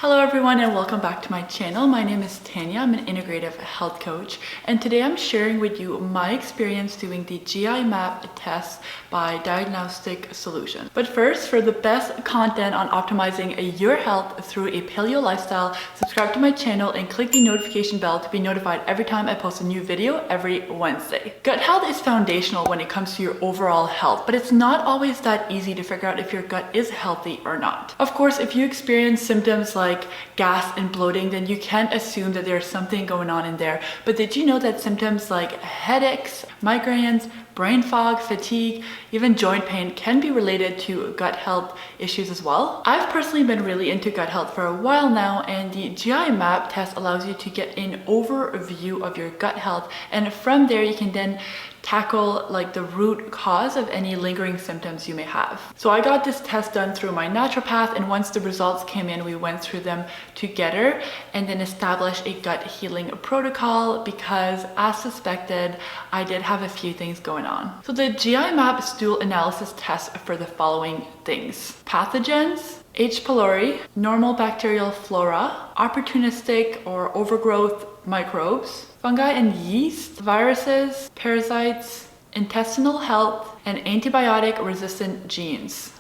Hello everyone and welcome back to my channel. My name is Tanya. I'm an integrative health coach and today I'm sharing with you my experience doing the GI map test by Diagnostic Solutions. But first, for the best content on optimizing your health through a paleo lifestyle, subscribe to my channel and click the notification bell to be notified every time I post a new video every Wednesday. Gut health is foundational when it comes to your overall health, but it's not always that easy to figure out if your gut is healthy or not. Of course, if you experience symptoms like gas and bloating, then you can't assume that there's something going on in there. But did you know that symptoms like headaches, migraines, brain fog, fatigue, even joint pain can be related to gut health issues as well? I've personally been really into gut health for a while now, and the GI map test allows you to get an overview of your gut health, and from there you can then tackle like the root cause of any lingering symptoms you may have. So I got this test done through my naturopath, and once the results came in, we went through them together and then established a gut healing protocol because, as suspected, I did have a few things going on. So the GI map stool analysis tests for the following things: pathogens, H. pylori, normal bacterial flora, opportunistic or overgrowth microbes, fungi and yeast, viruses, parasites, intestinal health, and antibiotic resistant genes.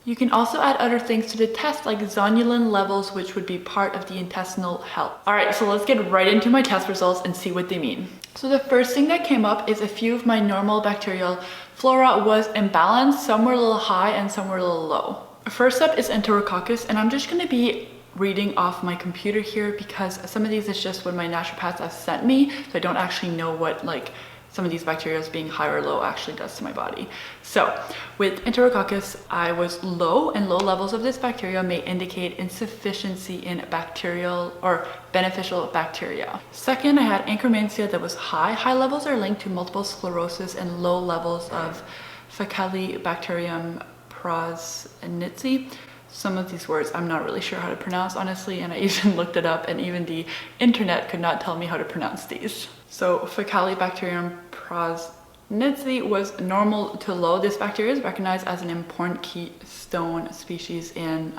You can also add other things to the test like zonulin levels, which would be part of the intestinal health. All right, so let's get right into my test results and see what they mean. So the first thing that came up is a few of my normal bacterial flora was imbalanced. Some were a little high and some were a little low. First up is Enterococcus, and I'm just going to be reading off my computer here because some of these is just what my naturopaths have sent me, so I don't actually know what like some of these bacteria being high or low actually does to my body. So with Enterococcus, I was low, and low levels of this bacteria may indicate insufficiency in bacterial or beneficial bacteria. Second, I had Akkermansia that was high. High levels are linked to multiple sclerosis, and low levels of Faecalibacterium prausnitzii. Some of these words I'm not really sure how to pronounce, honestly, and I even looked it up and even the internet could not tell me how to pronounce these. So Faecalibacterium prausnitzii was normal to low. This bacteria is recognized as an important keystone species in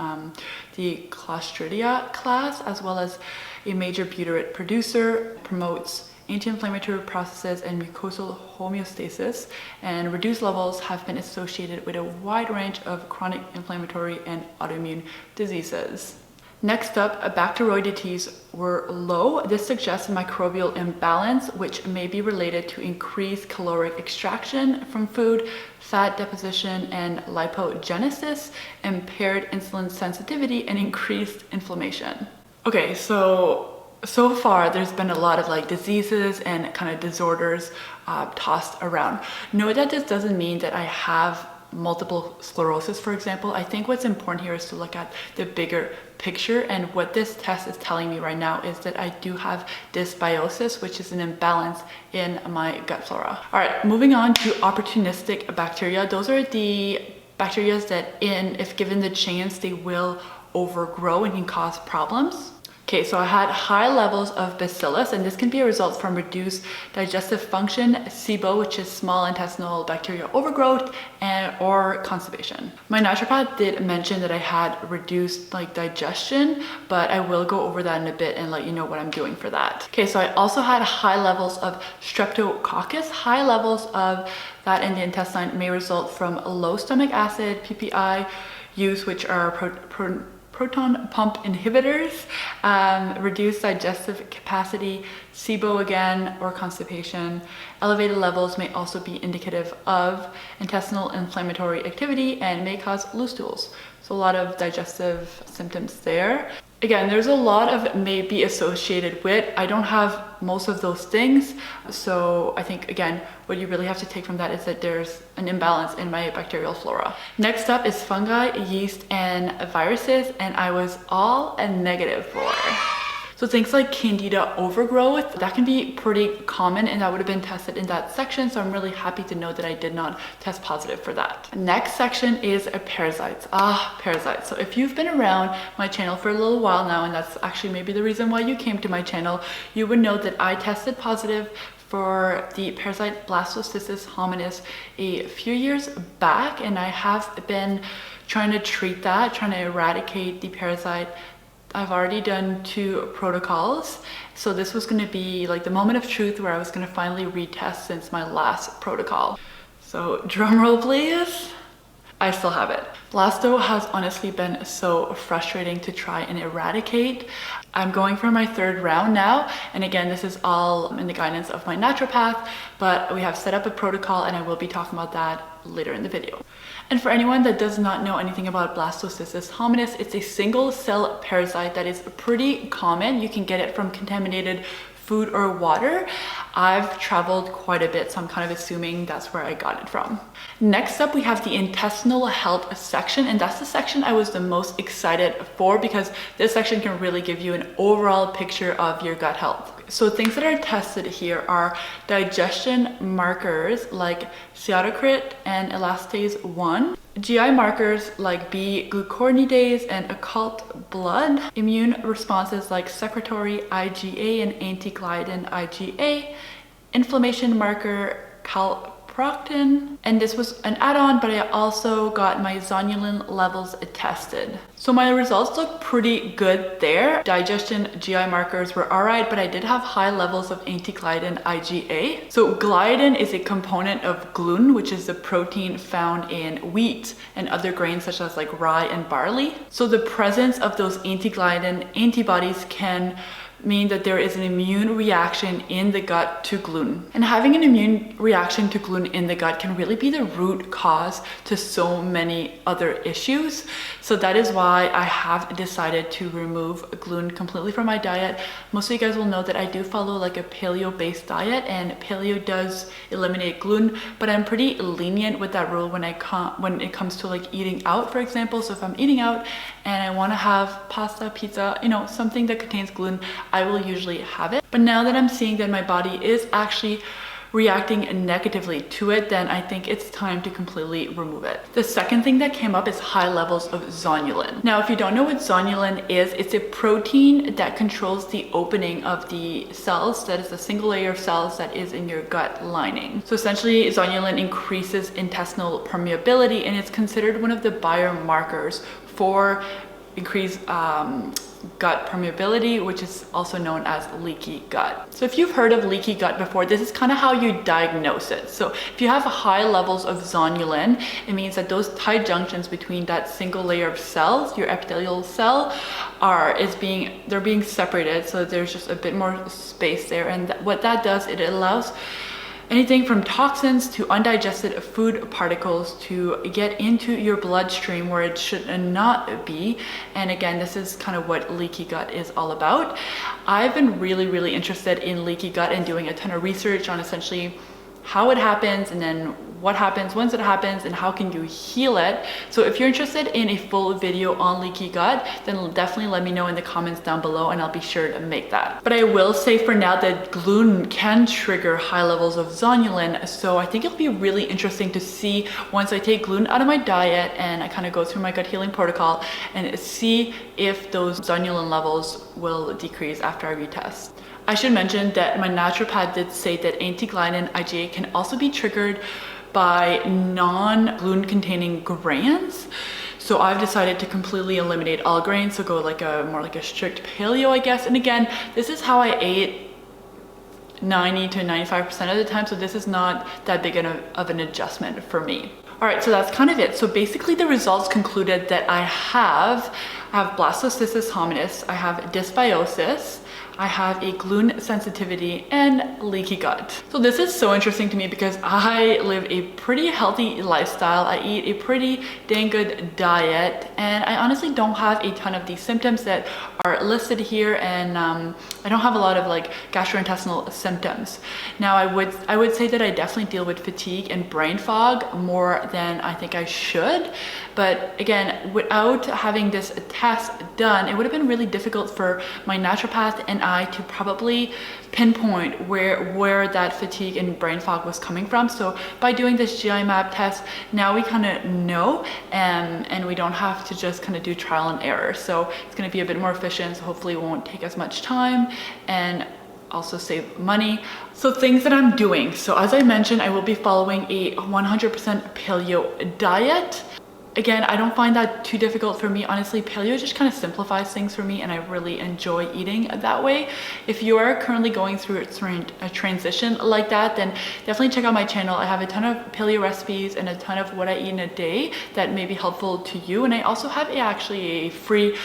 the Clostridia class, as well as a major butyrate producer, promotes anti-inflammatory processes and mucosal homeostasis, and reduced levels have been associated with a wide range of chronic inflammatory and autoimmune diseases. Next up, Bacteroidetes were low. This suggests microbial imbalance, which may be related to increased caloric extraction from food, fat deposition and lipogenesis, impaired insulin sensitivity, and increased inflammation. Okay, so far there's been a lot of like diseases and kind of disorders tossed around. Note that this doesn't mean that I have multiple sclerosis, for example. I think what's important here is to look at the bigger picture, and what this test is telling me right now is that I do have dysbiosis, which is an imbalance in my gut flora. All right, moving on to opportunistic bacteria. Those are the bacteria that, if given the chance, they will overgrow and can cause problems. Okay, so I had high levels of bacillus, and this can be a result from reduced digestive function, SIBO, which is small intestinal bacterial overgrowth, or constipation. My naturopath did mention that I had reduced digestion, but I will go over that in a bit and let you know what I'm doing for that. Okay, so I also had high levels of streptococcus. High levels of that in the intestine may result from low stomach acid, PPI use, which are proton pump inhibitors, reduced digestive capacity, SIBO again, or constipation. Elevated levels may also be indicative of intestinal inflammatory activity and may cause loose stools. So a lot of digestive symptoms there. Again, there's a lot of may be associated with. I don't have most of those things. So I think, again, what you really have to take from that is that there's an imbalance in my bacterial flora. Next up is fungi, yeast, and viruses, and I was all a negative for. So things like candida overgrowth, that can be pretty common, and that would have been tested in that section. So I'm really happy to know that I did not test positive for that. Next section is parasites. Parasites. So if you've been around my channel for a little while now, and that's actually maybe the reason why you came to my channel, you would know that I tested positive for the parasite Blastocystis hominis a few years back, and I have been trying to treat that, trying to eradicate the parasite I've already done 2 protocols. So this was gonna be like the moment of truth where I was gonna finally retest since my last protocol. So drum roll please. I still have it. BLASTO has honestly been so frustrating to try and eradicate. I'm going for my 3rd round now. And again, this is all in the guidance of my naturopath, but we have set up a protocol and I will be talking about that later in the video. And for anyone that does not know anything about Blastocystis hominis, it's a single cell parasite that is pretty common. You can get it from contaminated food or water. I've traveled quite a bit, so I'm kind of assuming that's where I got it from. Next up, we have the intestinal health section, and that's the section I was the most excited for because this section can really give you an overall picture of your gut health. So things that are tested here are digestion markers like steatocrit and elastase 1, GI markers like B-glucuronidase and occult blood, immune responses like secretory IgA and anti-gliadin IgA, inflammation marker calprotectin, and this was an add-on, but I also got my zonulin levels tested. So my results look pretty good there. Digestion GI markers were alright, but I did have high levels of anti-gliadin IgA. So gliadin is a component of gluten, which is the protein found in wheat and other grains such as like rye and barley. So the presence of those anti-gliadin antibodies can mean that there is an immune reaction in the gut to gluten. And having an immune reaction to gluten in the gut can really be the root cause to so many other issues. So that is why I have decided to remove gluten completely from my diet. Most of you guys will know that I do follow like a paleo based diet, and paleo does eliminate gluten, but I'm pretty lenient with that rule when it comes to like eating out, for example. So if I'm eating out and I want to have pasta, pizza, you know, something that contains gluten, I will usually have it. But now that I'm seeing that my body is actually reacting negatively to it, then I think it's time to completely remove it. The second thing that came up is high levels of zonulin. Now, if you don't know what zonulin is, it's a protein that controls the opening of the cells. That is a single layer of cells that is in your gut lining. So essentially, zonulin increases intestinal permeability, and it's considered one of the biomarkers for increased gut permeability, which is also known as leaky gut. So if you've heard of leaky gut before, this is kind of how you diagnose it. So if you have high levels of zonulin, it means that those tight junctions between that single layer of cells, your epithelial cell, they're being separated. So there's just a bit more space there. And what that does, it allows anything from toxins to undigested food particles to get into your bloodstream where it should not be. And again, this is kind of what leaky gut is all about. I've been really interested in leaky gut and doing a ton of research on essentially how it happens, and then what happens once it happens, and how can you heal it. So if you're interested in a full video on leaky gut, then definitely let me know in the comments down below and I'll be sure to make that. But I will say for now that gluten can trigger high levels of zonulin, so I think it'll be really interesting to see once I take gluten out of my diet and I kind of go through my gut healing protocol and see if those zonulin levels will decrease after I retest. I should mention that my naturopath did say that anti-gliadin IgA can also be triggered by non-gluten containing grains. So I've decided to completely eliminate all grains, so go like more like a strict paleo, I guess. And again, this is how I ate 90 to 95% of the time, so this is not that big of an adjustment for me. All right, so that's kind of it. So basically the results concluded that I have Blastocystis hominis, I have dysbiosis, I have a gluten sensitivity, and leaky gut. So this is so interesting to me because I live a pretty healthy lifestyle. I eat a pretty dang good diet, and I honestly don't have a ton of these symptoms that are listed here, and I don't have a lot of like gastrointestinal symptoms. Now I would say that I definitely deal with fatigue and brain fog more than I think I should. But again, without having this test done, it would have been really difficult for my naturopath and I to probably pinpoint where that fatigue and brain fog was coming from. So by doing this GI map test, now we kind of know, and we don't have to just kind of do trial and error. So it's going to be a bit more efficient. So hopefully it won't take as much time and also save money. So things that I'm doing. So as I mentioned, I will be following a 100% paleo diet. again, I don't find that too difficult for me. Honestly, paleo just kind of simplifies things for me, and I really enjoy eating that way. If you are currently going through a transition like that, then definitely check out my channel. I have a ton of paleo recipes and a ton of what I eat in a day that may be helpful to you. And I also have actually a free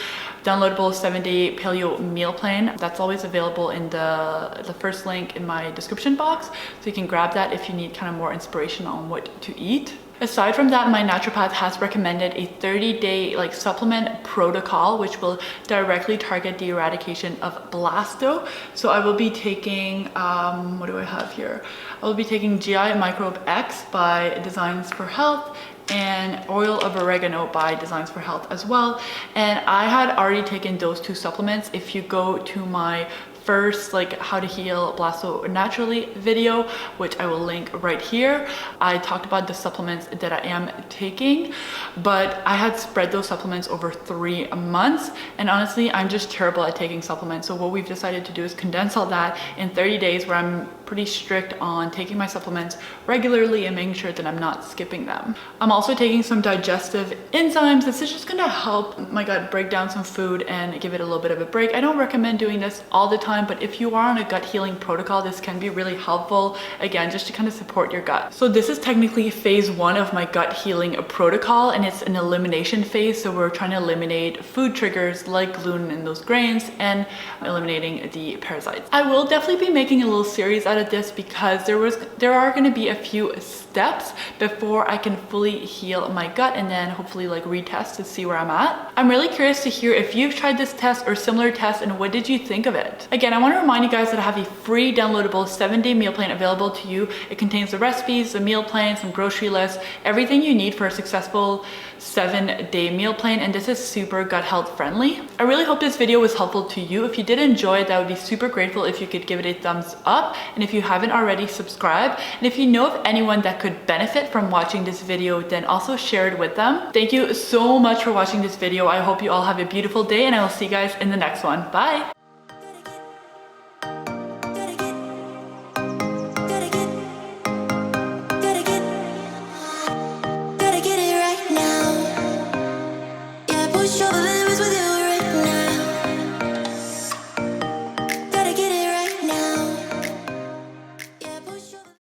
downloadable 7-day paleo meal plan that's always available in the first link in my description box, so you can grab that if you need kind of more inspiration on what to eat. Aside from that, my naturopath has recommended a 30-day supplement protocol, which will directly target the eradication of BLASTO. So I will be taking, what do I have here? I will be taking GI Microbe X by Designs for Health and oil of oregano by Designs for Health as well. And I had already taken those 2 supplements. If you go to my first how to heal blasto naturally video, which I will link right here, I talked about the supplements that I am taking, but I had spread those supplements over 3 months, and honestly I'm just terrible at taking supplements. So what we've decided to do is condense all that in 30 days where I'm pretty strict on taking my supplements regularly and making sure that I'm not skipping them. I'm also taking some digestive enzymes. This is just gonna help my gut break down some food and give it a little bit of a break. I don't recommend doing this all the time, but if you are on a gut healing protocol, this can be really helpful, again, just to kind of support your gut. So this is technically phase 1 of my gut healing protocol, and it's an elimination phase. So we're trying to eliminate food triggers like gluten and those grains, and eliminating the parasites. I will definitely be making a little series out of this because there are going to be a few steps before I can fully heal my gut, and then hopefully retest to see where I'm at. I'm really curious to hear if you've tried this test or similar tests, and what did you think of it? Again, I want to remind you guys that I have a free downloadable 7-day meal plan available to you. It contains the recipes, the meal plan, some grocery lists, everything you need for a successful 7-day meal plan, and this is super gut health friendly. I really hope this video was helpful to you. If you did enjoy it, I would be super grateful if you could give it a thumbs up, and if you haven't already, subscribe. And if you know of anyone that could benefit from watching this video, then also share it with them. Thank you so much for watching this video. I hope you all have a beautiful day, and I will see you guys in the next one. Bye.